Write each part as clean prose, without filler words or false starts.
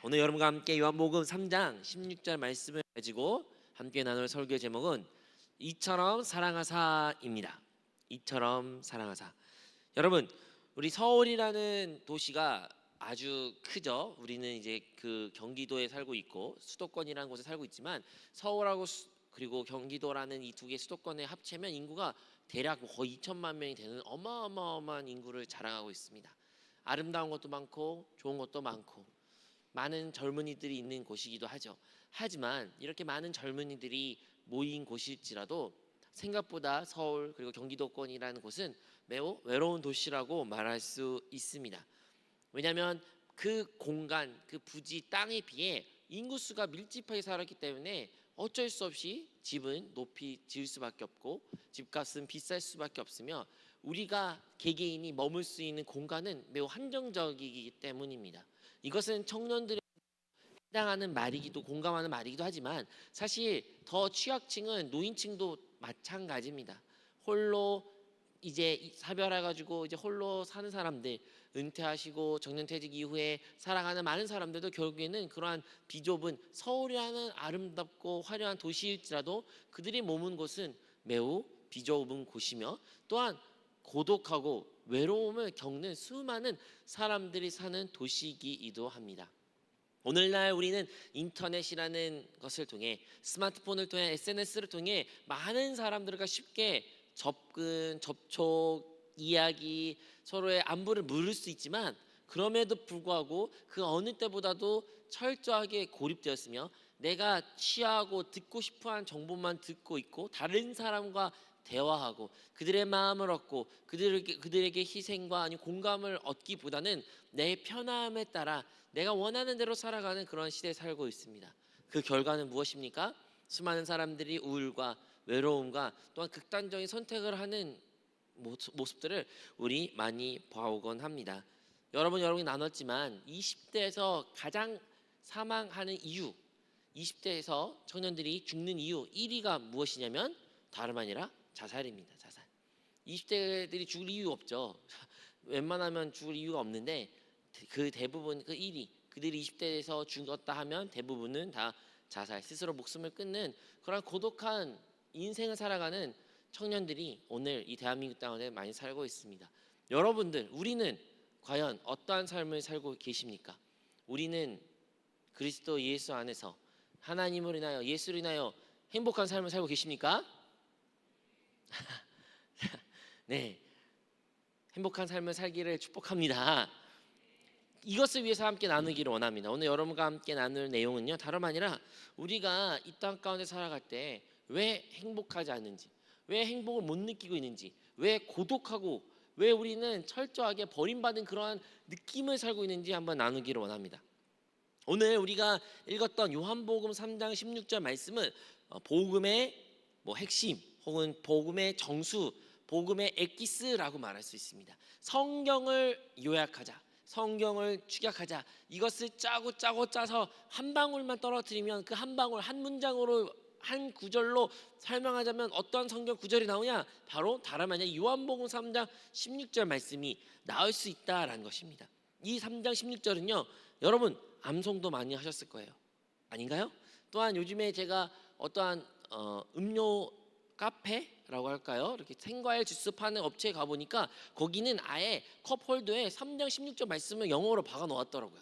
오늘 여러분과 함께 요한복음 3장 16절 말씀을 가지고 함께 나눌 설교의 제목은 이처럼 사랑하사입니다. 이처럼 사랑하사. 여러분, 우리 서울이라는 도시가 아주 크죠. 우리는 이제 그 경기도에 살고 있고 수도권이라는 곳에 살고 있지만 서울하고 그리고 경기도라는 이 두 개 수도권에 합치면 인구가 대략 거의 2천만 명이 되는 어마어마한 인구를 자랑하고 있습니다. 아름다운 것도 많고 좋은 것도 많고 많은 젊은이들이 있는 곳이기도 하죠. 하지만 이렇게 많은 젊은이들이 모인 곳일지라도 생각보다 서울 그리고 경기도권이라는 곳은 매우 외로운 도시라고 말할 수 있습니다. 왜냐하면 그 공간, 그 부지 땅에 비해 인구수가 밀집하게 살았기 때문에 어쩔 수 없이 집은 높이 지을 수밖에 없고 집값은 비쌀 수밖에 없으며 우리가 개개인이 머물 수 있는 공간은 매우 한정적이기 때문입니다. 이것은 청년들에 해당하는 말이기도 공감하는 말이기도 하지만 사실 더 취약층은 노인층도 마찬가지입니다. 홀로 이제 사별해가지고 이제 홀로 사는 사람들, 은퇴하시고 정년퇴직 이후에 살아가는 많은 사람들도 결국에는 그러한 비좁은 서울이라는 아름답고 화려한 도시일지라도 그들이 머문 곳은 매우 비좁은 곳이며 또한 고독하고 외로움을 겪는 수많은 사람들이 사는 도시이기도 합니다. 오늘날 우리는 인터넷이라는 것을 통해 스마트폰을 통해 SNS를 통해 많은 사람들과 쉽게 접근, 접촉, 이야기, 서로의 안부를 물을 수 있지만 그럼에도 불구하고 그 어느 때보다도 철저하게 고립되었으며 내가 취하고 듣고 싶어하는 정보만 듣고 있고 다른 사람과 대화하고 그들의 마음을 얻고 그들에게 희생과 아니 공감을 얻기보다는 내 편함에 따라 내가 원하는 대로 살아가는 그런 시대에 살고 있습니다. 그 결과는 무엇입니까? 수많은 사람들이 우울과 외로움과 또한 극단적인 선택을 하는 모습들을 우리 많이 봐오곤 합니다. 여러분이 나눴지만 20대에서 가장 사망하는 이유, 20대에서 청년들이 죽는 이유 1위가 무엇이냐면 다름 아니라 자살입니다. 자살. 20대들이 죽을 이유 없죠. 웬만하면 죽을 이유가 없는데 그 대부분 그 1위 그들이 20대에서 죽었다 하면 대부분은 다 자살, 스스로 목숨을 끊는 그런 고독한 인생을 살아가는 청년들이 오늘 이 대한민국 땅에 많이 살고 있습니다. 여러분들, 우리는 과연 어떠한 삶을 살고 계십니까? 우리는 그리스도 예수 안에서 하나님을 인하여 예수를 인하여 행복한 삶을 살고 계십니까? 네, 행복한 삶을 살기를 축복합니다. 이것을 위해서 함께 나누기를 원합니다. 오늘 여러분과 함께 나눌 내용은요 다름 아니라 우리가 이 땅 가운데 살아갈 때 왜 행복하지 않는지, 왜 행복을 못 느끼고 있는지, 왜 고독하고 왜 우리는 철저하게 버림받은 그러한 느낌을 살고 있는지 한번 나누기를 원합니다. 오늘 우리가 읽었던 요한복음 3장 16절 말씀은 복음의 핵심 혹은 복음의 정수, 복음의 엑기스라고 말할 수 있습니다. 성경을 요약하자, 성경을 축약하자, 이것을 짜서 한 방울만 떨어뜨리면 그 한 방울 한 문장으로 한 구절로 설명하자면 어떤 성경 구절이 나오냐? 바로 다름 아니라 요한복음 3장 16절 말씀이 나올 수 있다라는 것입니다. 이 3장 16절은요 여러분 암송도 많이 하셨을 거예요. 아닌가요? 또한 요즘에 제가 어떠한 음료 카페라고 할까요? 이렇게 생과일 주스 파는 업체에 가보니까 거기는 아예 컵홀더에 3장 16절 말씀을 영어로 박아 놓았더라고요.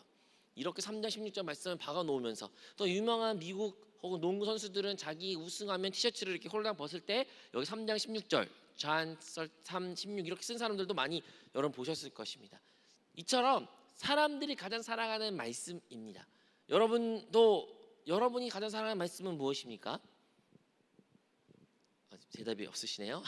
이렇게 3장 16절 말씀을 박아 놓으면서 또 유명한 미국 혹은 농구 선수들은 자기 우승하면 티셔츠를 이렇게 홀랑 벗을 때 여기 3장 16절 잔 3, 16 이렇게 쓴 사람들도 많이 여러분 보셨을 것입니다. 이처럼 사람들이 가장 사랑하는 말씀입니다. 여러분이 가장 사랑하는 말씀은 무엇입니까? 대답이 없으시네요.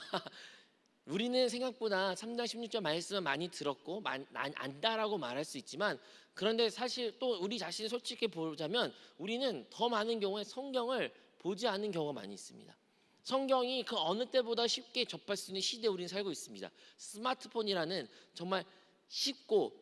우리는 생각보다 3장 16절 말씀을 많이 들었고 안다라고 말할 수 있지만 그런데 사실 또 우리 자신을 솔직히 보자면 우리는 더 많은 경우에 성경을 보지 않는 경우가 많이 있습니다. 성경이 그 어느 때보다 쉽게 접할 수 있는 시대에 우리는 살고 있습니다. 스마트폰이라는 정말 쉽고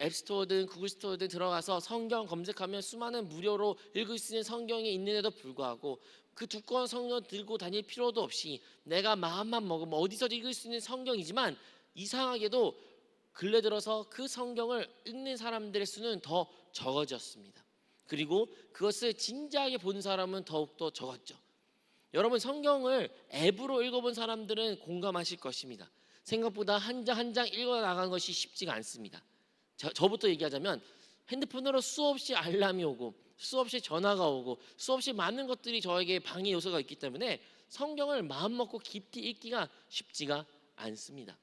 앱스토어든 구글스토어든 들어가서 성경 검색하면 수많은 무료로 읽을 수 있는 성경이 있는데도 불구하고 그 두꺼운 성경 들고 다닐 필요도 없이 내가 마음만 먹으면 어디서도 읽을 수 있는 성경이지만 이상하게도 근래 들어서 그 성경을 읽는 사람들의 수는 더 적어졌습니다. 그리고 그것을 진지하게 본 사람은 더욱더 적었죠. 여러분, 성경을 앱으로 읽어본 사람들은 공감하실 것입니다. 생각보다 한 장 한 장 읽어 나가는 것이 쉽지가 않습니다. 저부터 얘기하자면 핸드폰으로 수없이 알람이 오고 수없이 전화가 오고 수없이 많은 것들이 저에게 방해 요소가 있기 때문에 성경을 마음먹고 깊이 읽기가 쉽지가 않습니다.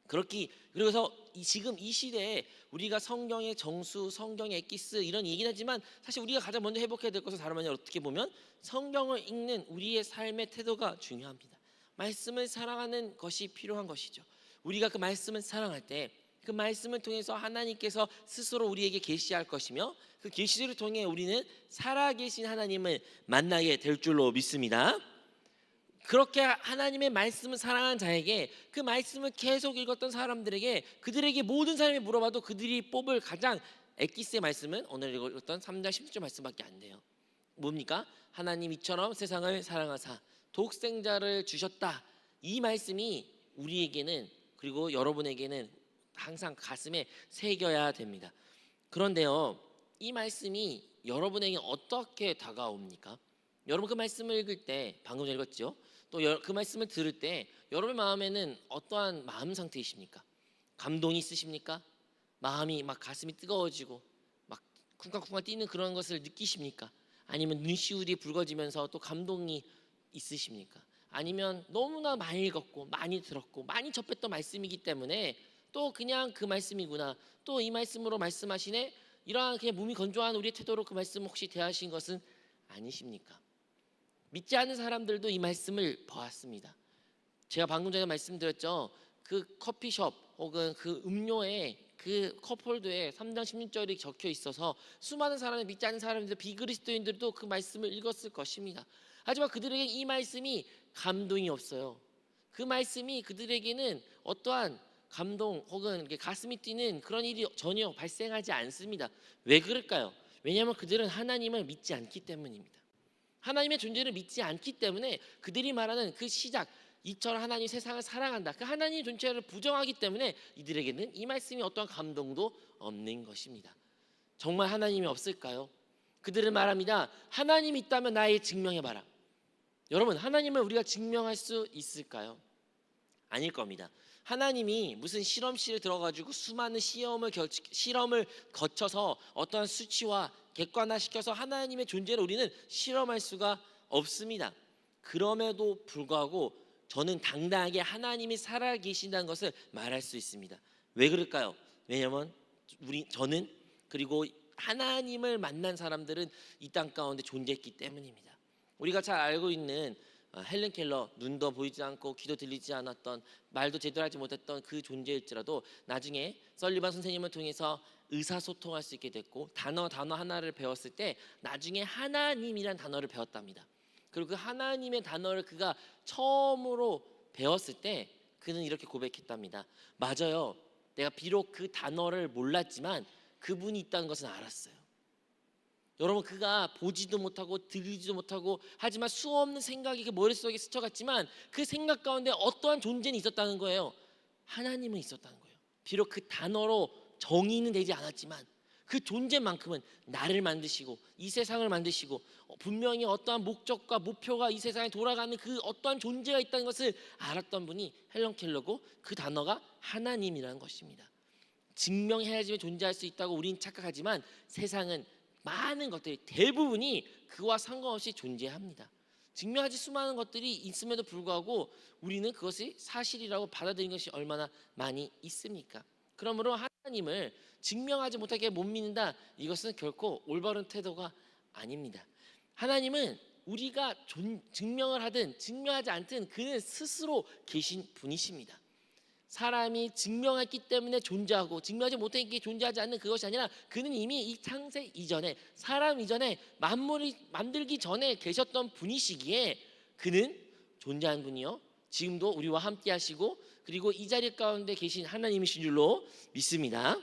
그래서 지금 이 시대에 우리가 성경의 정수, 성경의 엑기스 이런 얘기는 하지만 사실 우리가 가장 먼저 회복해야 될 것은 다름 아니라 어떻게 보면 성경을 읽는 우리의 삶의 태도가 중요합니다. 말씀을 사랑하는 것이 필요한 것이죠. 우리가 그 말씀을 사랑할 때 그 말씀을 통해서 하나님께서 스스로 우리에게 계시할 것이며 그 계시를 통해 우리는 살아계신 하나님을 만나게 될 줄로 믿습니다. 그렇게 하나님의 말씀을 사랑하는 자에게 그 말씀을 계속 읽었던 사람들에게 그들에게 모든 사람이 물어봐도 그들이 뽑을 가장 엑기스의 말씀은 오늘 읽었던 3장 16절 말씀밖에 안 돼요. 뭡니까? 하나님 이처럼 세상을 사랑하사 독생자를 주셨다. 이 말씀이 우리에게는 그리고 여러분에게는 항상 가슴에 새겨야 됩니다. 그런데요, 이 말씀이 여러분에게 어떻게 다가옵니까? 여러분 그 말씀을 읽을 때 방금 읽었죠? 또 그 말씀을 들을 때 여러분의 마음에는 어떠한 마음 상태이십니까? 감동이 있으십니까? 마음이 막 가슴이 뜨거워지고 막 쿵쾅쿵쾅 뛰는 그런 것을 느끼십니까? 아니면 눈시울이 붉어지면서 또 감동이 있으십니까? 아니면 너무나 많이 읽었고 많이 들었고 많이 접했던 말씀이기 때문에 또 그냥 그 말씀이구나, 또 이 말씀으로 말씀하시네, 이러한 그냥 몸이 건조한 우리의 태도로 그 말씀 혹시 대하신 것은 아니십니까? 믿지 않는 사람들도 이 말씀을 보았습니다. 제가 방금 전에 말씀드렸죠. 그 커피숍 혹은 그 음료에 그 컵홀더에 3장 16절이 적혀 있어서 수많은 사람이 믿지 않는 사람들, 비그리스도인들도 그 말씀을 읽었을 것입니다. 하지만 그들에게 이 말씀이 감동이 없어요. 그 말씀이 그들에게는 어떠한 감동 혹은 가슴이 뛰는 그런 일이 전혀 발생하지 않습니다. 왜 그럴까요? 왜냐하면 그들은 하나님을 믿지 않기 때문입니다. 하나님의 존재를 믿지 않기 때문에 그들이 말하는 그 시작, 이처럼 하나님 세상을 사랑한다, 그 하나님 존재를 부정하기 때문에 이들에게는 이 말씀이 어떠한 감동도 없는 것입니다. 정말 하나님이 없을까요? 그들은 말합니다. 하나님이 있다면 나에게 증명해봐라. 여러분, 하나님을 우리가 증명할 수 있을까요? 아닐 겁니다. 하나님이 무슨 실험실에 들어가지고 수많은 실험을 거쳐서 어떠한 수치와 객관화시켜서 하나님의 존재를 우리는 실험할 수가 없습니다. 그럼에도 불구하고 저는 당당하게 하나님이 살아계신다는 것을 말할 수 있습니다. 왜 그럴까요? 왜냐하면 저는 그리고 하나님을 만난 사람들은 이 땅 가운데 존재했기 때문입니다. 우리가 잘 알고 있는 헬렌 켈러, 눈도 보이지 않고 귀도 들리지 않았던, 말도 제대로 하지 못했던 그 존재일지라도 나중에 설리반 선생님을 통해서 의사소통할 수 있게 됐고 단어 하나를 배웠을 때 나중에 하나님이란 단어를 배웠답니다. 그리고 그 하나님의 단어를 그가 처음으로 배웠을 때 그는 이렇게 고백했답니다. 맞아요. 내가 비록 그 단어를 몰랐지만 그분이 있다는 것은 알았어요. 여러분, 그가 보지도 못하고 들리지도 못하고 하지만 수없는 생각이 그 머릿속에 스쳐갔지만 그 생각 가운데 어떠한 존재는 있었다는 거예요. 하나님은 있었다는 거예요. 비록 그 단어로 정의는 되지 않았지만 그 존재만큼은 나를 만드시고 이 세상을 만드시고 분명히 어떠한 목적과 목표가 이 세상에 돌아가는 그 어떠한 존재가 있다는 것을 알았던 분이 헬런 켈러고 그 단어가 하나님이라는 것입니다. 증명해야지 존재할 수 있다고 우리는 착각하지만 세상은 많은 것들이 대부분이 그와 상관없이 존재합니다. 증명하지 수많은 것들이 있음에도 불구하고 우리는 그것이 사실이라고 받아들이는 것이 얼마나 많이 있습니까? 그러므로 하나님을 증명하지 못하게 못 믿는다, 이것은 결코 올바른 태도가 아닙니다. 하나님은 우리가 증명을 하든 증명하지 않든 그는 스스로 계신 분이십니다. 사람이 증명했기 때문에 존재하고 증명하지 못했기에 존재하지 않는 그것이 아니라 그는 이미 이 창세 이전에, 사람 이전에, 만물이 만들기 전에 계셨던 분이시기에 그는 존재한 분이요 지금도 우리와 함께 하시고 그리고 이 자리 가운데 계신 하나님이신 줄로 믿습니다.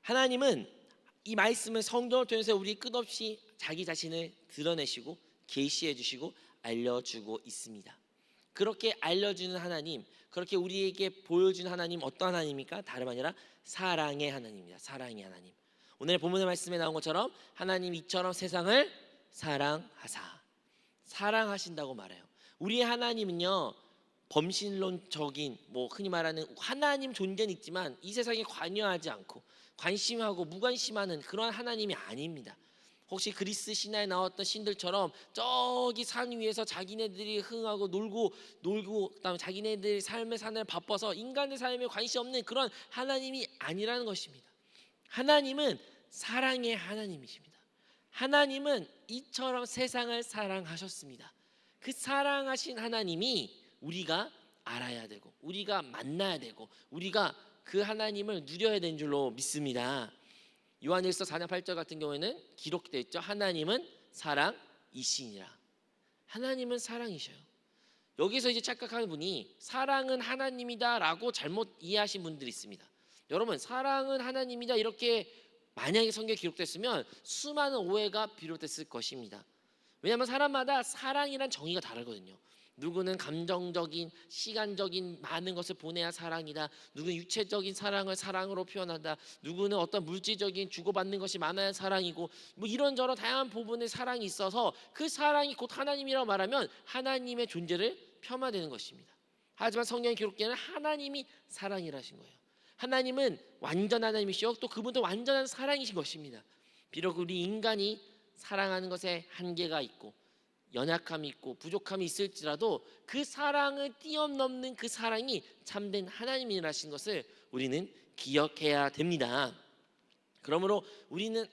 하나님은 이 말씀을 성경을 통해서 우리 끝없이 자기 자신을 드러내시고 계시해 주시고 알려주고 있습니다. 그렇게 알려주는 하나님, 그렇게 우리에게 보여주는 하나님, 어떤 하나님입니까? 다름 아니라 사랑의 하나님입니다. 사랑의 하나님. 오늘 본문의 말씀에 나온 것처럼 하나님 이처럼 세상을 사랑하신다고 말해요. 우리의 하나님은요, 범신론적인 흔히 말하는 하나님 존재는 있지만 이 세상에 관여하지 않고 관심하고 무관심하는 그런 하나님이 아닙니다. 혹시 그리스 신화에 나왔던 신들처럼 저기 산 위에서 자기네들이 흥하고 놀고 그다음에 자기네들 삶의 산을 바빠서 인간의 삶에 관심 없는 그런 하나님이 아니라는 것입니다. 하나님은 사랑의 하나님이십니다. 하나님은 이처럼 세상을 사랑하셨습니다. 그 사랑하신 하나님이 우리가 알아야 되고 우리가 만나야 되고 우리가 그 하나님을 누려야 되는 줄로 믿습니다. 요한일서 4장 8절 같은 경우에는 기록되어 있죠. 하나님은 사랑이시니라. 하나님은 사랑이셔요. 여기서 이제 착각하는 분이 사랑은 하나님이다라고 잘못 이해하신 분들이 있습니다. 여러분, 사랑은 하나님이다 이렇게 만약에 성경에 기록됐으면 수많은 오해가 비롯됐을 것입니다. 왜냐하면 사람마다 사랑이란 정의가 다르거든요. 누구는 감정적인 시간적인 많은 것을 보내야 사랑이다, 누구는 육체적인 사랑을 사랑으로 표현한다, 누구는 어떤 물질적인 주고받는 것이 많아야 사랑이고, 이런저런 다양한 부분의 사랑이 있어서 그 사랑이 곧 하나님이라고 말하면 하나님의 존재를 폄하되는 것입니다. 하지만 성경에 기록되는 하나님이 사랑이라신 거예요. 하나님은 완전한 하나님이시요 또 그분도 완전한 사랑이신 것입니다. 비록 우리 인간이 사랑하는 것에 한계가 있고 연약함이 있고 부족함이 있을지라도 그 사랑을 뛰어넘는 그 사랑이 참된 하나님이라신 것을 우리는 기억해야 됩니다. 그러므로 우리는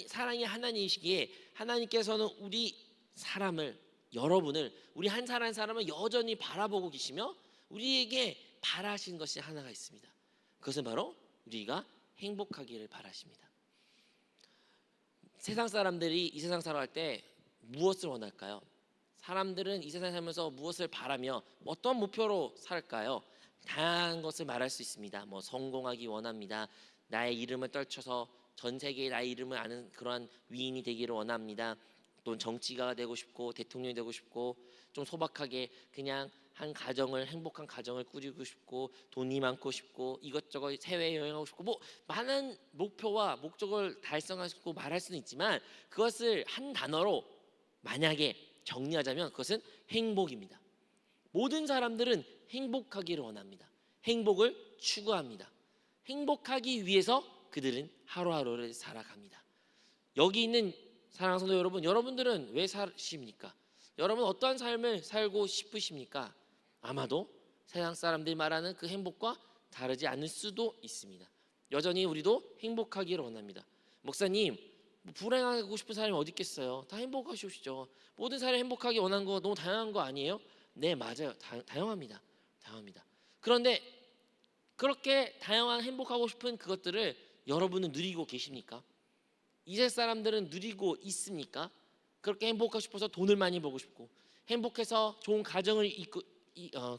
사랑의 하나님이시기에 하나님께서는 우리 사람을, 여러분을, 우리 한 사람 한 사람을 여전히 바라보고 계시며 우리에게 바라신 것이 하나가 있습니다. 그것은 바로 우리가 행복하기를 바라십니다. 세상 사람들이 이 세상 살아갈 때 무엇을 원할까요? 사람들은 이 세상 살면서 무엇을 바라며 어떤 목표로 살까요? 다양한 것을 말할 수 있습니다. 성공하기 원합니다. 나의 이름을 떨쳐서 전 세계에 나의 이름을 아는 그러한 위인이 되기를 원합니다. 또는 정치가가 되고 싶고 대통령이 되고 싶고 좀 소박하게 그냥 한 가정을, 행복한 가정을 꾸리고 싶고 돈이 많고 싶고 이것저것 해외 여행하고 싶고 많은 목표와 목적을 달성하고 말할 수는 있지만 그것을 한 단어로 만약에 정리하자면 그것은 행복입니다. 모든 사람들은 행복하기를 원합니다. 행복을 추구합니다. 행복하기 위해서 그들은 하루하루를 살아갑니다. 여기 있는 사랑하는 성도 여러분, 여러분들은 왜 사십니까? 여러분 어떠한 삶을 살고 싶으십니까? 아마도 세상 사람들이 말하는 그 행복과 다르지 않을 수도 있습니다. 여전히 우리도 행복하기를 원합니다. 목사님, 불행하고 싶은 사람이 어디 있겠어요? 다 행복하시오시죠. 모든 사람이 행복하게 원하는 거 너무 다양한 거 아니에요? 네, 맞아요. 다양합니다. 그런데 그렇게 다양한 행복하고 싶은 그것들을 여러분은 누리고 계십니까? 이세 사람들은 누리고 있습니까? 그렇게 행복하고 싶어서 돈을 많이 벌고 싶고 행복해서 좋은 가정을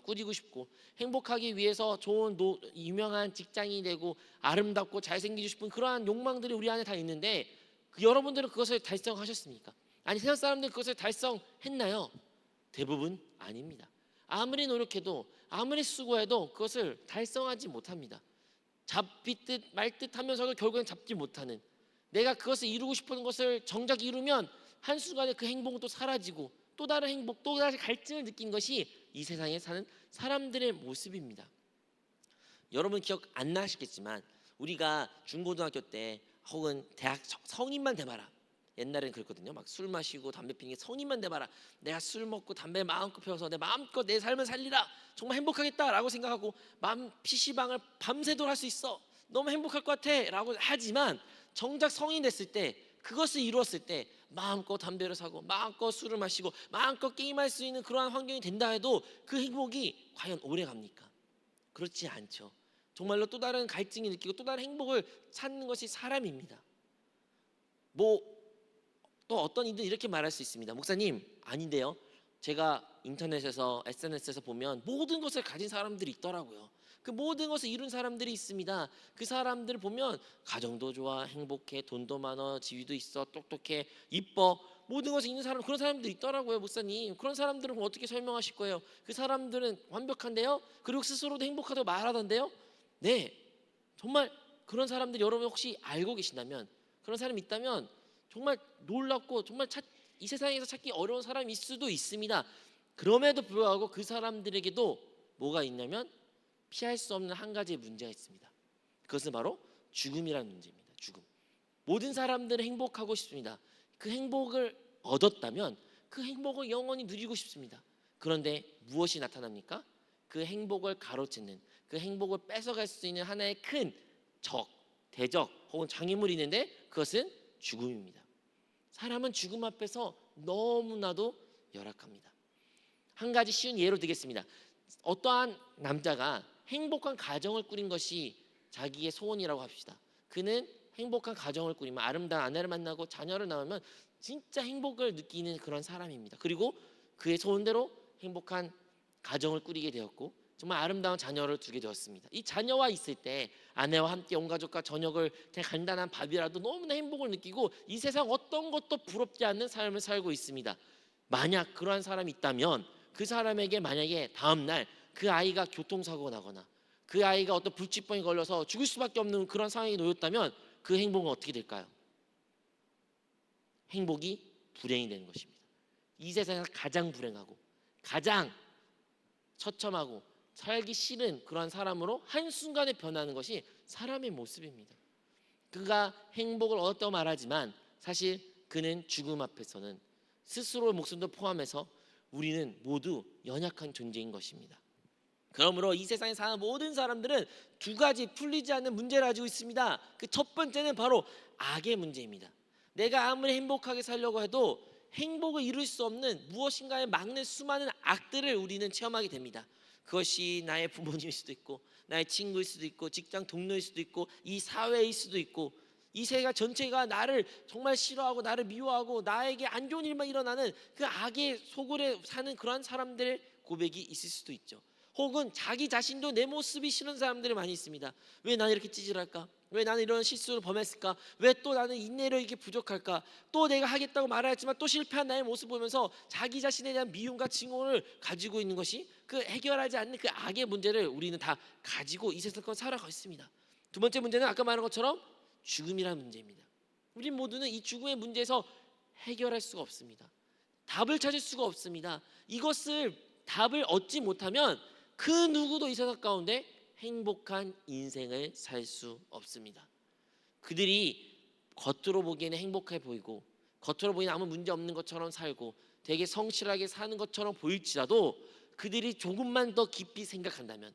꾸리고 싶고 행복하기 위해서 좋은 유명한 직장인이 되고 아름답고 잘생기고 싶은 그러한 욕망들이 우리 안에 다 있는데 여러분들은 그것을 달성하셨습니까? 아니, 세상 사람들은 그것을 달성했나요? 대부분 아닙니다. 아무리 노력해도 아무리 수고해도 그것을 달성하지 못합니다. 잡히듯 말듯 하면서도 결국엔 잡지 못하는, 내가 그것을 이루고 싶은 것을 정작 이루면 한순간에 그 행복은 또 사라지고 또 다른 행복, 또 다른 갈증을 느낀 것이 이 세상에 사는 사람들의 모습입니다. 여러분 기억 안 나시겠지만 우리가 중고등학교 때 혹은 대학 성인만 돼봐라, 옛날에는 그랬거든요. 막 술 마시고 담배 피는 게 성인만 돼봐라, 내가 술 먹고 담배 마음껏 피워서 내 마음껏 내 삶을 살리라, 정말 행복하겠다라고 생각하고 PC방을 밤새도록 할 수 있어, 너무 행복할 것 같아 라고 하지만 정작 성인 됐을 때 그것을 이루었을 때 마음껏 담배를 사고 마음껏 술을 마시고 마음껏 게임할 수 있는 그러한 환경이 된다 해도 그 행복이 과연 오래 갑니까? 그렇지 않죠. 정말로 또 다른 갈증이 느끼고 또 다른 행복을 찾는 것이 사람입니다. 또 어떤 이들은 이렇게 말할 수 있습니다. 목사님, 아닌데요, 제가 인터넷에서 SNS에서 보면 모든 것을 가진 사람들이 있더라고요. 그 모든 것을 이룬 사람들이 있습니다. 그 사람들을 보면 가정도 좋아, 행복해, 돈도 많아, 지위도 있어, 똑똑해, 이뻐, 모든 것을 있는 사람, 그런 사람들이 있더라고요. 목사님, 그런 사람들은 어떻게 설명하실 거예요? 그 사람들은 완벽한데요? 그리고 스스로도 행복하다고 말하던데요? 네, 정말 그런 사람들 여러분 혹시 알고 계신다면 그런 사람이 있다면 정말 놀랍고 정말 이 세상에서 찾기 어려운 사람일 수도 있습니다. 그럼에도 불구하고 그 사람들에게도 뭐가 있냐면 피할 수 없는 한 가지의 문제가 있습니다. 그것은 바로 죽음이라는 문제입니다. 죽음. 모든 사람들은 행복하고 싶습니다. 그 행복을 얻었다면 그 행복을 영원히 누리고 싶습니다. 그런데 무엇이 나타납니까? 그 행복을 가로채는, 그 행복을 뺏어갈 수 있는 하나의 큰 적, 대적 혹은 장애물이 있는데 그것은 죽음입니다. 사람은 죽음 앞에서 너무나도 열악합니다. 한 가지 쉬운 예로 들겠습니다. 어떠한 남자가 행복한 가정을 꾸린 것이 자기의 소원이라고 합시다. 그는 행복한 가정을 꾸리면 아름다운 아내를 만나고 자녀를 낳으면 진짜 행복을 느끼는 그런 사람입니다. 그리고 그의 소원대로 행복한 가정을 꾸리게 되었고 정말 아름다운 자녀를 두게 되었습니다. 이 자녀와 있을 때 아내와 함께 온 가족과 저녁을 그냥 간단한 밥이라도 너무나 행복을 느끼고 이 세상 어떤 것도 부럽지 않는 삶을 살고 있습니다. 만약 그러한 사람이 있다면 그 사람에게 만약에 다음날 그 아이가 교통사고가 나거나 그 아이가 어떤 불치병에 걸려서 죽을 수밖에 없는 그런 상황에 놓였다면 그 행복은 어떻게 될까요? 행복이 불행이 되는 것입니다. 이 세상에서 가장 불행하고 가장 처참하고 살기 싫은 그러한 사람으로 한순간에 변하는 것이 사람의 모습입니다. 그가 행복을 얻었다고 말하지만 사실 그는 죽음 앞에서는 스스로의 목숨도 포함해서 우리는 모두 연약한 존재인 것입니다. 그러므로 이 세상에 사는 모든 사람들은 두 가지 풀리지 않는 문제를 가지고 있습니다. 그 첫 번째는 바로 악의 문제입니다. 내가 아무리 행복하게 살려고 해도 행복을 이룰 수 없는 무엇인가에 막는 수많은 악들을 우리는 체험하게 됩니다. 그것이 나의 부모님일 수도 있고 나의 친구일 수도 있고 직장 동료일 수도 있고 이 사회일 수도 있고 이 세계 전체가 나를 정말 싫어하고 나를 미워하고 나에게 안 좋은 일만 일어나는 그 악의 속을에 사는 그런 사람들의 고백이 있을 수도 있죠. 혹은 자기 자신도 내 모습이 싫은 사람들이 많이 있습니다. 왜 나는 이렇게 찌질할까? 왜 나는 이런 실수를 범했을까? 왜 또 나는 인내력이 이렇게 부족할까? 또 내가 하겠다고 말하지만 또 실패한 나의 모습 보면서 자기 자신에 대한 미움과 증오를 가지고 있는 것이 그 해결하지 않는 그 악의 문제를 우리는 다 가지고 이 세상을 살아가고 있습니다. 두 번째 문제는 아까 말한 것처럼 죽음이라는 문제입니다. 우리 모두는 이 죽음의 문제에서 해결할 수가 없습니다. 답을 찾을 수가 없습니다. 이것을 답을 얻지 못하면 그 누구도 이 세상 가운데 행복한 인생을 살 수 없습니다. 그들이 겉으로 보기에는 행복해 보이고 겉으로 보이는 아무 문제 없는 것처럼 살고 되게 성실하게 사는 것처럼 보일지라도 그들이 조금만 더 깊이 생각한다면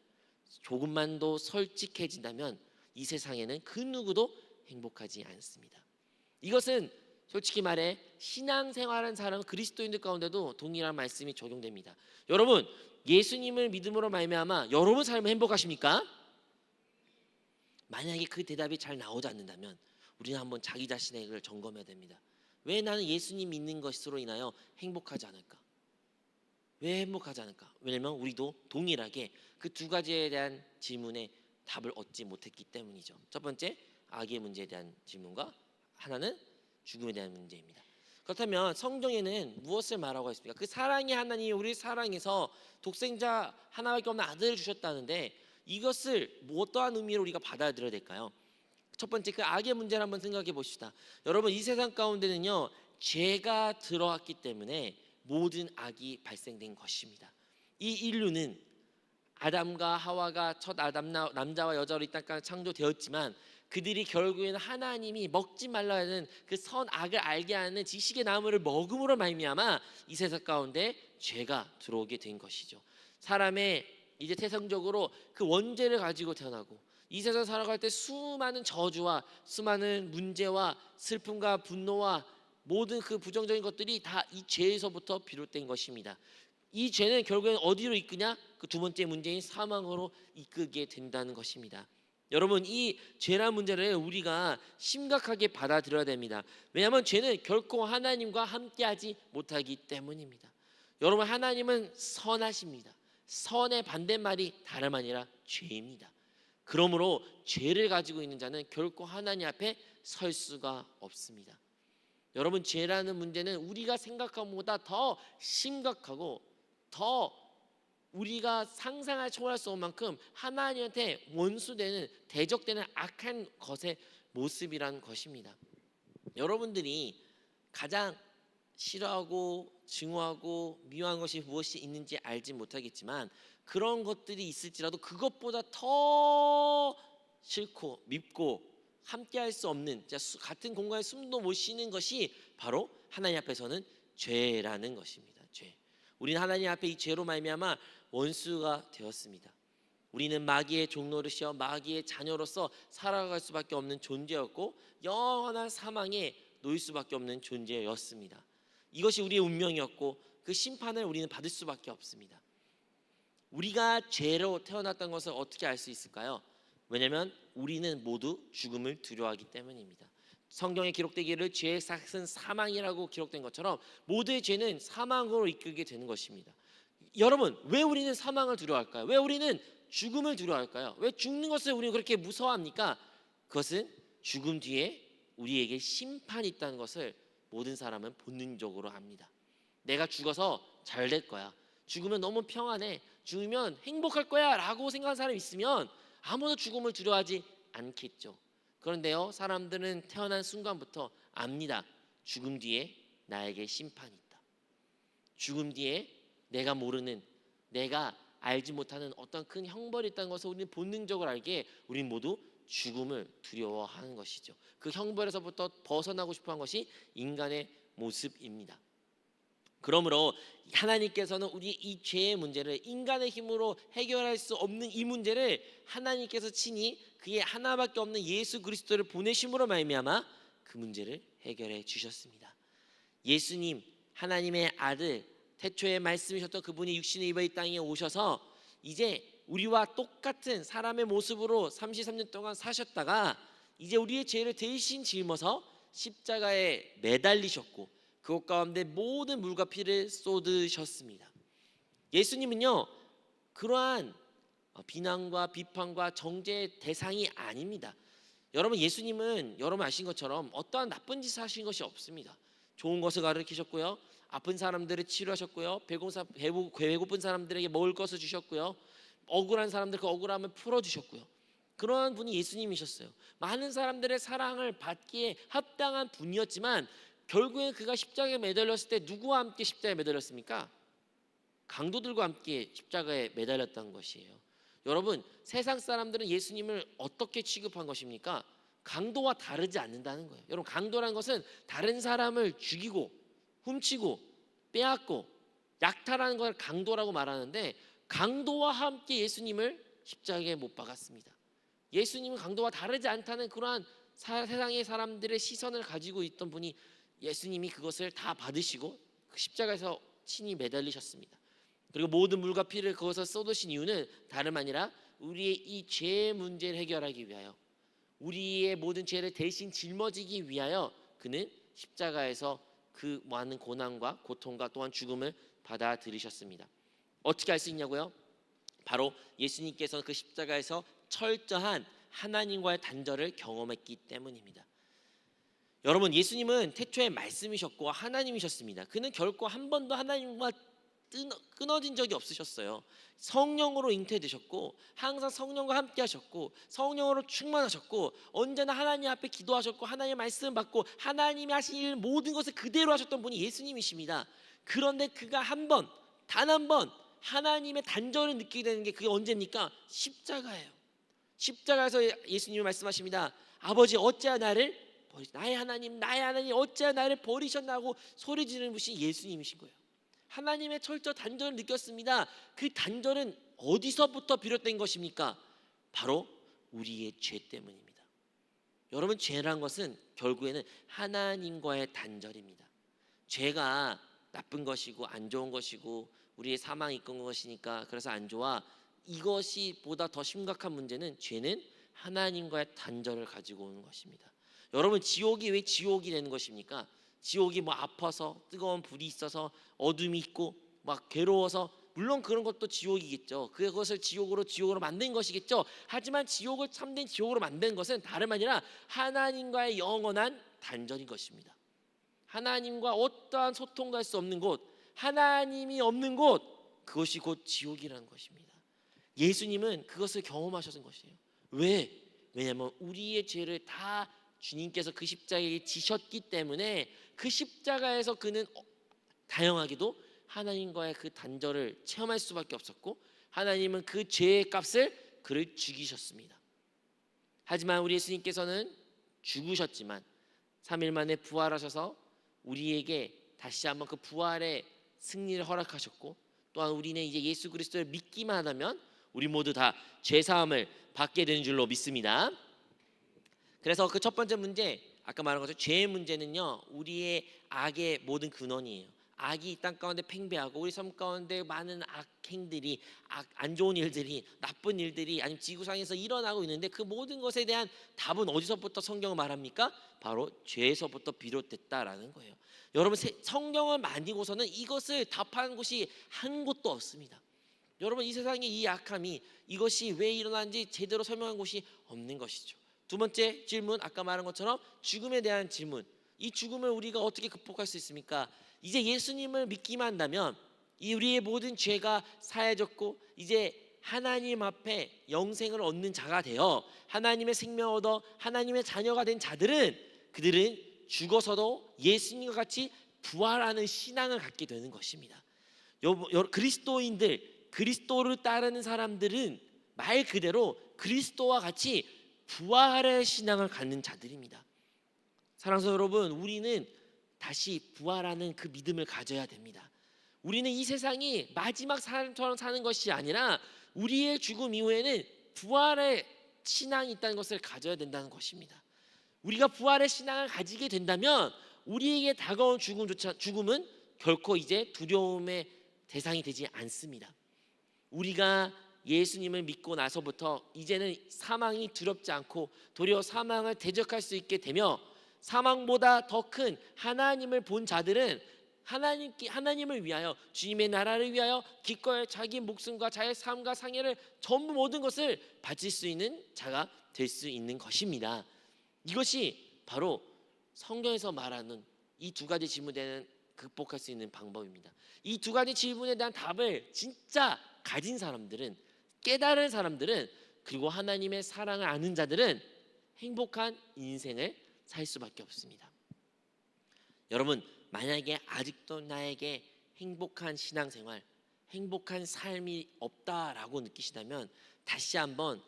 조금만 더 솔직해진다면 이 세상에는 그 누구도 행복하지 않습니다. 이것은 솔직히 말해 신앙생활하는 사람 그리스도인들 가운데도 동일한 말씀이 적용됩니다. 여러분 예수님을 믿음으로 말미암아 여러분 삶은 행복하십니까? 만약에 그 대답이 잘 나오지 않는다면 우리는 한번 자기 자신을 점검해야 됩니다. 왜 나는 예수님 믿는 것으로 인하여 행복하지 않을까? 왜 행복하지 않을까? 왜냐면 우리도 동일하게 그 두 가지에 대한 질문에 답을 얻지 못했기 때문이죠. 첫 번째 악의 문제에 대한 질문과 하나는 죽음에 대한 문제입니다. 그렇다면 성경에는 무엇을 말하고 있습니까? 그 사랑의 하나님이 우리를 사랑해서 독생자 하나밖에 없는 아들을 주셨다는데 이것을 어떠한 의미로 우리가 받아들여야 될까요? 첫 번째 그 악의 문제를 한번 생각해 봅시다. 여러분 이 세상 가운데는요 죄가 들어왔기 때문에 모든 악이 발생된 것입니다. 이 인류는 아담과 하와가 첫 아담 남자와 여자로 이 땅에 창조되었지만 그들이 결국에는 하나님이 먹지 말라 하는 그 선악을 알게 하는 지식의 나무를 먹음으로 말미암아 이 세상 가운데 죄가 들어오게 된 것이죠. 사람의 이제 태생적으로 그 원죄를 가지고 태어나고 이 세상 살아갈 때 수많은 저주와 수많은 문제와 슬픔과 분노와 모든 그 부정적인 것들이 다 이 죄에서부터 비롯된 것입니다. 이 죄는 결국엔 어디로 이끄냐? 그 두 번째 문제인 사망으로 이끌게 된다는 것입니다. 여러분 이 죄란 문제를 우리가 심각하게 받아들여야 됩니다. 왜냐하면 죄는 결코 하나님과 함께하지 못하기 때문입니다. 여러분 하나님은 선하십니다. 선의 반대말이 다름 아니라 죄입니다. 그러므로 죄를 가지고 있는 자는 결코 하나님 앞에 설 수가 없습니다. 여러분 죄라는 문제는 우리가 생각한 것보다 더 심각하고 더 우리가 상상할 초월할 수 없는 만큼 하나님한테 원수되는 대적되는 악한 것의 모습이라는 것입니다. 여러분들이 가장 싫어하고 증오하고 미워한 것이 무엇이 있는지 알지 못하겠지만 그런 것들이 있을지라도 그것보다 더 싫고 밉고 함께할 수 없는 같은 공간에 숨도 못 쉬는 것이 바로 하나님 앞에서는 죄라는 것입니다. 죄. 우리는 하나님 앞에 이 죄로 말미암아 원수가 되었습니다. 우리는 마귀의 종노릇이여 마귀의 자녀로서 살아갈 수밖에 없는 존재였고 영원한 사망에 놓일 수밖에 없는 존재였습니다. 이것이 우리의 운명이었고 그 심판을 우리는 받을 수밖에 없습니다. 우리가 죄로 태어났던 것을 어떻게 알 수 있을까요? 왜냐하면 우리는 모두 죽음을 두려워하기 때문입니다. 성경에 기록되기를 죄의 삭은 사망이라고 기록된 것처럼 모두의 죄는 사망으로 이끌게 되는 것입니다. 여러분, 왜 우리는 사망을 두려워할까요? 왜 우리는 죽음을 두려워할까요? 왜 죽는 것을 우리는 그렇게 무서워합니까? 그것은 죽음 뒤에 우리에게 심판이 있다는 것을 모든 사람은 본능적으로 압니다. 내가 죽어서 잘 될 거야, 죽으면 너무 평안해, 죽으면 행복할 거야 라고 생각하는 사람이 있으면 아무도 죽음을 두려워하지 않겠죠. 그런데요, 사람들은 태어난 순간부터 압니다. 죽음 뒤에 나에게 심판이 있다. 죽음 뒤에 내가 모르는, 내가 알지 못하는 어떤 큰 형벌이 있다는 것을 우리는 본능적으로 알기에 우리는 모두 죽음을 두려워하는 것이죠. 그 형벌에서부터 벗어나고 싶어하는 것이 인간의 모습입니다. 그러므로 하나님께서는 우리 이 죄의 문제를 인간의 힘으로 해결할 수 없는 이 문제를 하나님께서 친히 그의 하나밖에 없는 예수 그리스도를 보내심으로 말미암아 그 문제를 해결해 주셨습니다. 예수님, 하나님의 아들, 태초에 말씀이셨던 그분이 육신을 입어 이 땅에 오셔서 이제 우리와 똑같은 사람의 모습으로 33년 동안 사셨다가 이제 우리의 죄를 대신 짊어서 십자가에 매달리셨고 그것 가운데 모든 물과 피를 쏟으셨습니다. 예수님은요, 그러한 비난과 비판과 정죄의 대상이 아닙니다. 여러분, 예수님은 여러분 아신 것처럼 어떠한 나쁜 짓을 하신 것이 없습니다. 좋은 것을 가르치셨고요, 아픈 사람들을 치료하셨고요, 배고픈 사람들에게 먹을 것을 주셨고요, 억울한 사람들 그 억울함을 풀어주셨고요. 그러한 분이 예수님이셨어요. 많은 사람들의 사랑을 받기에 합당한 분이었지만 결국엔 그가 십자가에 매달렸을 때 누구와 함께 십자가에 매달렸습니까? 강도들과 함께 십자가에 매달렸다는 것이에요. 여러분, 세상 사람들은 예수님을 어떻게 취급한 것입니까? 강도와 다르지 않는다는 거예요. 여러분, 강도라는 것은 다른 사람을 죽이고 훔치고 빼앗고 약탈하는 걸 강도라고 말하는데 강도와 함께 예수님을 십자가에 못 박았습니다. 예수님은 강도와 다르지 않다는 그러한 세상의 사람들의 시선을 가지고 있던 분이 예수님이 그것을 다 받으시고 그 십자가에서 친히 매달리셨습니다. 그리고 모든 물과 피를 그것을 쏟으신 이유는 다름 아니라 우리의 이 죄의 문제를 해결하기 위하여, 우리의 모든 죄를 대신 짊어지기 위하여 그는 십자가에서 그 많은 고난과 고통과 또한 죽음을 받아들이셨습니다. 어떻게 알 수 있냐고요? 바로 예수님께서 그 십자가에서 철저한 하나님과의 단절을 경험했기 때문입니다. 여러분, 예수님은 태초에 말씀이셨고 하나님이셨습니다. 그는 결코 한 번도 하나님과 끊어진 적이 없으셨어요. 성령으로 잉태되셨고 항상 성령과 함께 하셨고 성령으로 충만하셨고 언제나 하나님 앞에 기도하셨고 하나님의 말씀을 받고 하나님이 하신 일 모든 것을 그대로 하셨던 분이 예수님이십니다. 그런데 그가 한 번, 단 한 번 하나님의 단절을 느끼게 되는 게 그게 언제입니까? 십자가예요. 십자가에서 예수님이 말씀하십니다. 아버지, 어찌하여 나를 나의 하나님 어찌하여 나를 버리셨나고 소리 지르는 분이 예수님이신 거예요. 하나님의 철저 단절을 느꼈습니다. 그 단절은 어디서부터 비롯된 것입니까? 바로 우리의 죄 때문입니다. 여러분, 죄란 것은 결국에는 하나님과의 단절입니다. 죄가 나쁜 것이고 안 좋은 것이고 우리의 사망이 이끈 것이니까 그래서 안 좋아, 이것이 보다 더 심각한 문제는 죄는 하나님과의 단절을 가지고 오는 것입니다. 여러분, 지옥이 왜 지옥이 되는 것입니까? 지옥이 뭐 아파서 뜨거운 불이 있어서 어둠이 있고 막 괴로워서, 물론 그런 것도 지옥이겠죠. 그것을 지옥으로 만든 것이겠죠. 하지만 지옥을 참된 지옥으로 만든 것은 다름 아니라 하나님과의 영원한 단절인 것입니다. 하나님과 어떠한 소통도 할 수 없는 곳, 하나님이 없는 곳, 그것이 곧 지옥이라는 것입니다. 예수님은 그것을 경험하셨던 것이에요. 왜? 왜냐하면 우리의 죄를 다 주님께서 그 십자가에 지셨기 때문에 그 십자가에서 그는 다양하게도 하나님과의 그 단절을 체험할 수밖에 없었고, 하나님은 그 죄의 값을 그를 죽이셨습니다. 하지만 우리 예수님께서는 죽으셨지만 3일 만에 부활하셔서 우리에게 다시 한번 그 부활의 승리를 허락하셨고, 또한 우리는 이제 예수 그리스도를 믿기만 하다면 우리 모두 다 죄사함을 받게 되는 줄로 믿습니다. 그래서 그 첫 번째 문제, 아까 말한 것처럼 죄의 문제는요, 우리의 악의 모든 근원이에요. 악이 이 땅 가운데 팽배하고 우리 삶 가운데 많은 악행들이, 안 좋은 일들이, 나쁜 일들이 아니면 지구상에서 일어나고 있는데, 그 모든 것에 대한 답은 어디서부터 성경은 말합니까? 바로 죄에서부터 비롯됐다라는 거예요. 여러분, 성경을 만들고서는 이것을 답하는 곳이 한 곳도 없습니다. 여러분, 이 세상의 이 악함이, 이것이 왜 일어나는지 제대로 설명한 곳이 없는 것이죠. 두 번째 질문, 아까 말한 것처럼 죽음에 대한 질문. 이 죽음을 우리가 어떻게 극복할 수 있습니까? 이제 예수님을 믿기만 한다면 이 우리의 모든 죄가 사해졌고, 이제 하나님 앞에 영생을 얻는 자가 되어 하나님의 생명을 얻어 하나님의 자녀가 된 자들은, 그들은 죽어서도 예수님과 같이 부활하는 신앙을 갖게 되는 것입니다. 그리스도인들, 그리스도를 따르는 사람들은 말 그대로 그리스도와 같이 부활의 신앙을 갖는 자들입니다. 사랑하는 여러분, 우리는 다시 부활하는 그 믿음을 가져야 됩니다. 우리는 이 세상이 마지막 사람처럼 사는 것이 아니라 우리의 죽음 이후에는 부활의 신앙이 있다는 것을 가져야 된다는 것입니다. 우리가 부활의 신앙을 가지게 된다면 우리에게 다가온 죽음은 결코 이제 두려움의 대상이 되지 않습니다. 우리가 예수님을 믿고 나서부터 이제는 사망이 두렵지 않고 도리어 사망을 대적할 수 있게 되며, 사망보다 더 큰 하나님을 본 자들은 하나님을 위하여, 주님의 나라를 위하여 기꺼이 자기 목숨과 자의 삶과 상해를 전부 모든 것을 바칠 수 있는 자가 될 수 있는 것입니다. 이것이 바로 성경에서 말하는 이 두 가지 질문에 대한 극복할 수 있는 방법입니다. 이 두 가지 질문에 대한 답을 진짜 가진 사람들은, 깨달은 사람들은, 그리고 하나님의 사랑을 아는 자들은 행복한 인생을 살 수밖에 없습니다. 여러분, 만약에 아직도 나에게 행복한 신앙생활, 행복한 삶이 없다라고 느끼시다면 다시 한번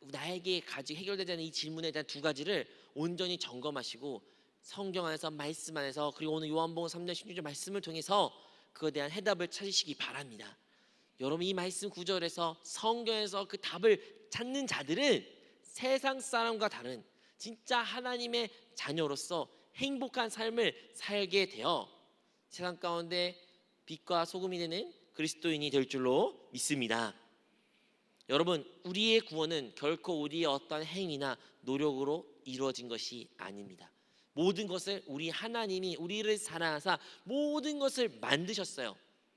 나에게 해결되지 않은 이 질문에 대한 두 가지를 온전히 점검하시고 성경 안에서, 말씀 안에서, 그리고 오늘 요한복음 3장 16절 말씀을 통해서 그에 대한 해답을 찾으시기 바랍니다. 여러분, 이 말씀 구절에서, 성경에서 그 답을 찾는 자들은 세상 사람과 다른 진짜 하나님의 자녀로서 행복한 삶을 살게 되어 세상 가운데 빛과 소금이 되는 그리스도인이 될 줄로 믿습니다. 여러분, 우리의 구원은 결코 우리의 어떤 행위나 노력으로 이루어진 것이 아닙니다. 모든 것을 하나님이 우리를 사랑하사 모든 것을 만드셨어요.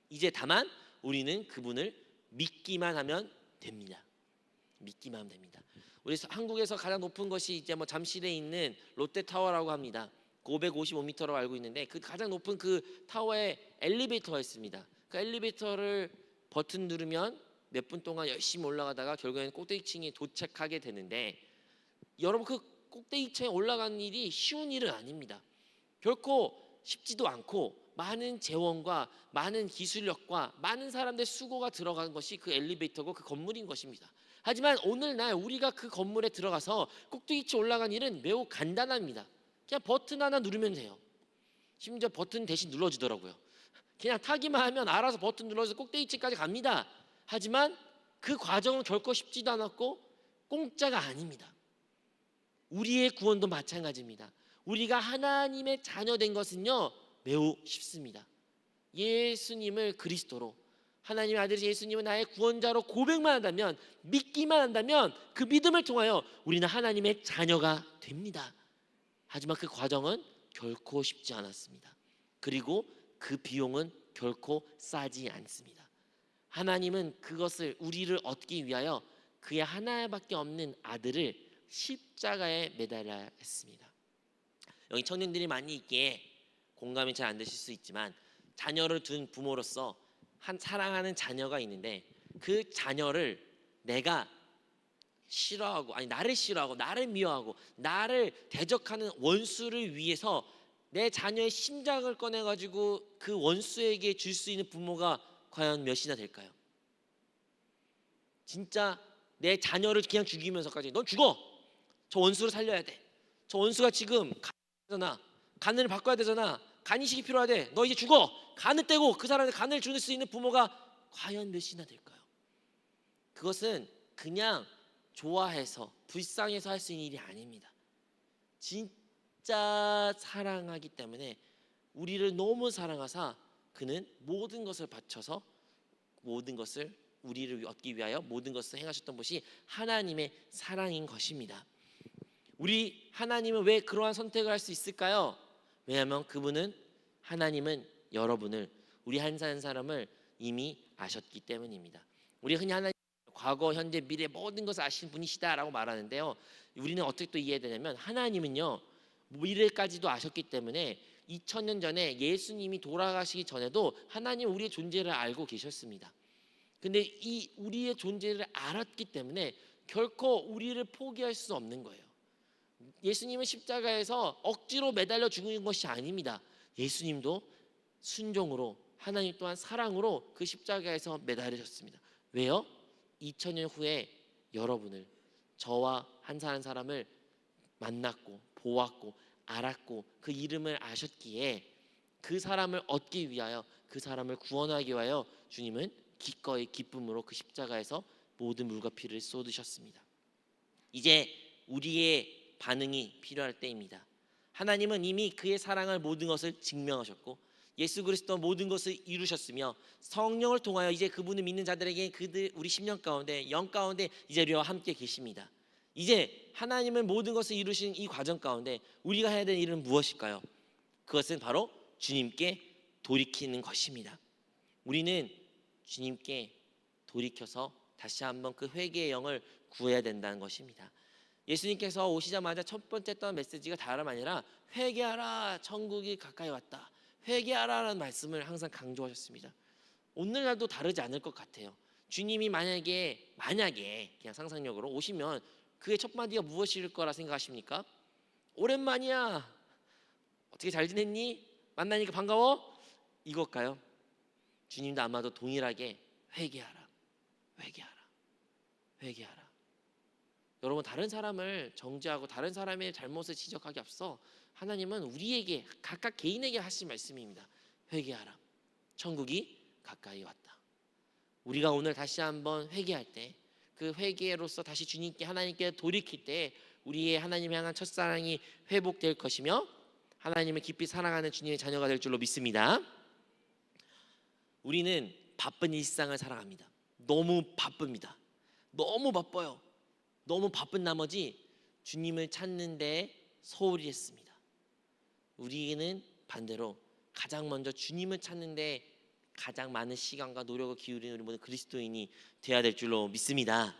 이제 다만 우리는 그분을 믿기만 하면 됩니다. 믿기만 하면 됩니다. 우리 한국에서 가장 높은 것이 이제 잠실에 있는 롯데타워라고 합니다. 555m라고 알고 있는데, 그 가장 높은 그 타워에 엘리베이터가 있습니다. 그 엘리베이터를 버튼 누르면 몇 분 동안 열심히 올라가다가 결국에는 꼭대기층에 도착하게 되는데, 여러분, 그 꼭대기층에 올라가는 일이 쉬운 일은 아닙니다. 결코 쉽지도 않고 많은 재원과 많은 기술력과 많은 사람들의 수고가 들어간 것이 그 엘리베이터고 그 건물인 것입니다. 하지만 오늘날 우리가 그 건물에 들어가서 꼭대기층 올라간 일은 매우 간단합니다. 그냥 버튼 하나 누르면 돼요. 심지어 버튼 대신 눌러주더라고요. 그냥 타기만 하면 알아서 버튼 눌러서 꼭대기층까지 갑니다. 하지만 그 과정은 결코 쉽지도 않았고 공짜가 아닙니다. 우리의 구원도 마찬가지입니다. 우리가 하나님의 자녀된 것은요, 매우 쉽습니다. 예수님을 그리스도로, 하나님의 아들 예수님은 나의 구원자로 고백만 한다면, 믿기만 한다면 그 믿음을 통하여 우리는 하나님의 자녀가 됩니다. 하지만 그 과정은 결코 쉽지 않았습니다. 그리고 그 비용은 결코 싸지 않습니다. 하나님은 그것을, 우리를 얻기 위하여 그의 하나밖에 없는 아들을 십자가에 매달아야 했습니다. 여기 청년들이 많이 있기에 공감이 잘 안 되실 수 있지만, 자녀를 둔 부모로서 사랑하는 자녀가 있는데 그 자녀를 내가 싫어하고, 아니 나를 싫어하고 나를 미워하고 나를 대적하는 원수를 위해서 내 자녀의 심장을 꺼내 가지고 그 원수에게 줄 수 있는 부모가 과연 몇이나 될까요? 진짜 내 자녀를 그냥 죽이면서까지 넌 죽어, 저 원수를 살려야 돼, 저 원수가 지금 간을 간을 바꿔야 되잖아, 간 이식이 필요하대, 너 이제 죽어, 간을 떼고 그 사람한테 간을 줄 수 있는 부모가 과연 몇이나 될까요? 그것은 그냥 좋아해서 불쌍해서 할 수 있는 일이 아닙니다. 진짜 사랑하기 때문에, 우리를 너무 사랑하사 그는 모든 것을 바쳐서 모든 것을 우리를 얻기 위하여 모든 것을 행하셨던 것이 하나님의 사랑인 것입니다. 우리 하나님은 왜 그러한 선택을 할 수 있을까요? 왜냐하면 그분은, 하나님은 여러분을, 우리 한 사람을 이미 아셨기 때문입니다. 우리 흔히 하나님 과거, 현재, 미래 모든 것을 아시는 분이시다라고 말하는데요, 우리는 어떻게 또 이해되냐면, 하나님은요 미래까지도 아셨기 때문에 2000년 전에 예수님이 돌아가시기 전에도 하나님 우리의 존재를 알고 계셨습니다. 근데 이 우리의 존재를 알았기 때문에 결코 우리를 포기할 수 없는 거예요. 예수님은 십자가에서 억지로 매달려 죽은 것이 아닙니다. 예수님도 순종으로, 하나님 또한 사랑으로 그 십자가에서 매달리셨습니다. 왜요? 2000년 후에 여러분을, 저와 한 사람 사람을 만났고 보았고 알았고 그 이름을 아셨기에 그 사람을 얻기 위하여, 그 사람을 구원하기 위하여 주님은 기꺼이 기쁨으로 그 십자가에서 모든 물과 피를 쏟으셨습니다. 이제 우리의 반응이 필요할 때입니다. 하나님은 이미 그의 사랑을 모든 것을 증명하셨고 예수 그리스도 모든 것을 이루셨으며 성령을 통하여 이제 그분을 믿는 자들에게 그들 우리 심령 가운데, 영 가운데 이제 우리와 함께 계십니다. 이제 하나님은 모든 것을 이루신 이 과정 가운데 우리가 해야 될 일은 무엇일까요? 그것은 바로 주님께 돌이키는 것입니다. 우리는 주님께 돌이켜서 다시 한번 그 회개의 영을 구해야 된다는 것입니다. 예수님께서 오시자마자 첫 번째 했던 메시지가 다름 아니라 회개하라, 천국이 가까이 왔다, 회개하라라는 말씀을 항상 강조하셨습니다. 오늘날도 다르지 않을 것 같아요. 주님이 만약에 그냥 상상력으로 오시면 그의 첫 마디가 무엇일 거라 생각하십니까? 오랜만이야, 어떻게 잘 지냈니? 만나니까 반가워? 이걸까요? 주님도 아마도 동일하게 회개하라, 회개하라, 회개하라. 여러분, 다른 사람을 정죄하고 다른 사람의 잘못을 지적하기 앞서 하나님은 우리에게, 각각 개인에게 하신 말씀입니다. 회개하라, 천국이 가까이 왔다. 우리가 오늘 다시 한번 회개할 때, 그 회개로서 다시 주님께, 하나님께 돌이킬 때 우리의 하나님 향한 첫사랑이 회복될 것이며 하나님을 깊이 사랑하는 주님의 자녀가 될 줄로 믿습니다. 우리는 바쁜 일상을 살아갑니다. 너무 바쁩니다. 너무 바빠요. 너무 바쁜 나머지 주님을 찾는 데 소홀히 했습니다. 우리는 반대로 가장 먼저 주님을 찾는 데 가장 많은 시간과 노력을 기울이는 우리 모든 그리스도인이 되어야 될 줄로 믿습니다.